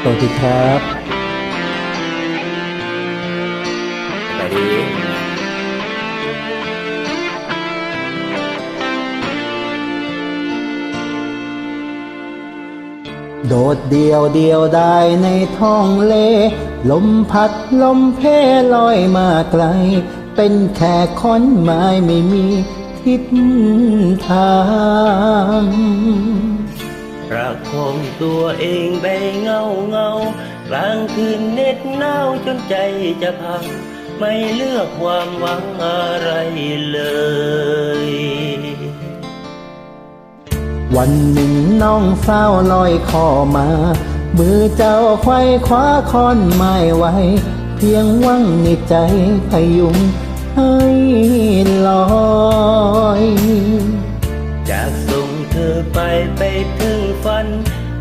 สวัสดีครับไปดีโดดเดียวเดียวได้ในท้องเลลมพัดลมเพลอยมาไกลเป็นแค่ขอนไม้ไม่มีทิศทางประคองตัวเองไปเงาเงากลางคืนเหน็ดหนาวจนใจจะพังไม่เลือกความหวังอะไรเลยวันหนึ่งน้องสาวลอยคอมามือเจ้าไขว้คว้าคอนไม้ไว้เพียงหวังในใจพยุงให้ลอยจากส่งเธอไปถึงฝัน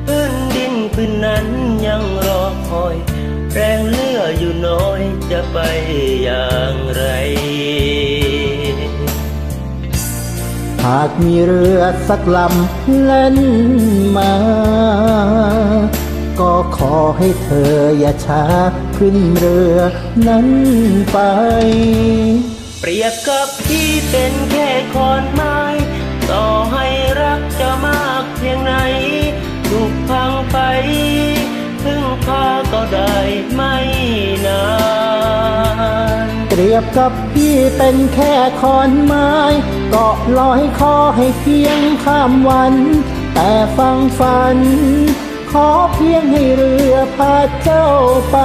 พื้นดินพื้นนั้นยังรอคอยแรงเหลืออยู่น้อยจะไปอย่างไรหากมีเรือสักลำเล่นมา ก็ขอให้เธออย่าช้าขึ้นเรือนั้นไปเปรียบกับที่เป็นแค่ขอนไม้ต่อให้รักจะมากเพียงไหนถูกพังไปพึ่งพาก็ได้ไม่นานเปรียบกับพี่เป็นแค่ขอนไม้เกาะลอยคอให้เพียงข้ามวันแต่ฟังฝันขอเพียงให้เรือพาเจ้าไป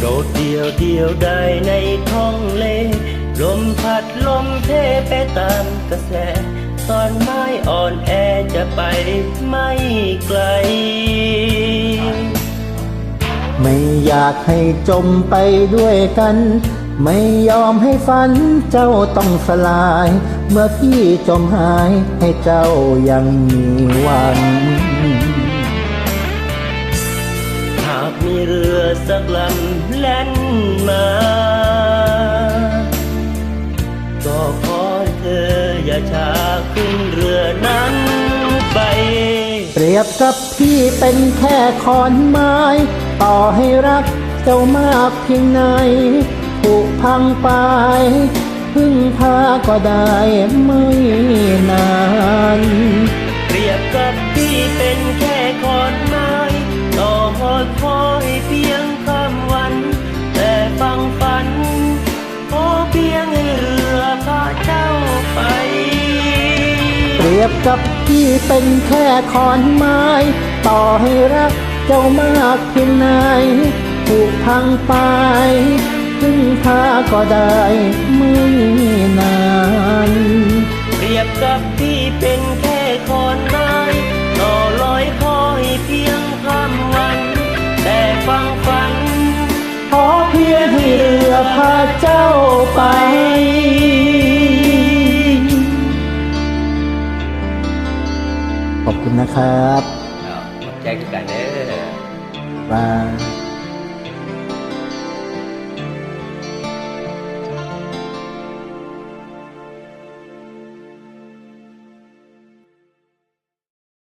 โดดเดียวได้ในท้องเลลมพัดลมเพไปตามกระแสตอนไม้อ่อนแอจะไปไม่ไกลไม่อยากให้จมไปด้วยกันไม่ยอมให้ฝันเจ้าต้องสลายเมื่อพี่จมหายให้เจ้ายังมีหวังหากมีเรือสักลำแล่นมาก็ขอเธออย่าช้าขึ้นเรือนั้นไปเปรียบกับพี่เป็นแค่ขอนไม้ต่อให้รักเจ้ามากเพียงไหนผุพังไปพึ่งพาก็ได้ไม่นานเปรียบกับพี่เป็นแค่ขอนไม้ต่อหอคอยเพียงข้ามวันแต่ฟังฝันขอเพียงให้เรือพาเจ้าไปเปรียบกับพี่เป็นแค่ขอนไม้ต่อให้รักเจ้ามากเพียงไหนผุพังไปพึ่งพาก็ได้ไม่นานเปรียบกับพี่เป็นแค่ขอนไม้ต่อลอยคอยเพียงข้ามวันแต่ฟังฝันขอเพียงให้เรือพาเจ้าไปขอบคุณนะครับขอบใจกันเด้อบาย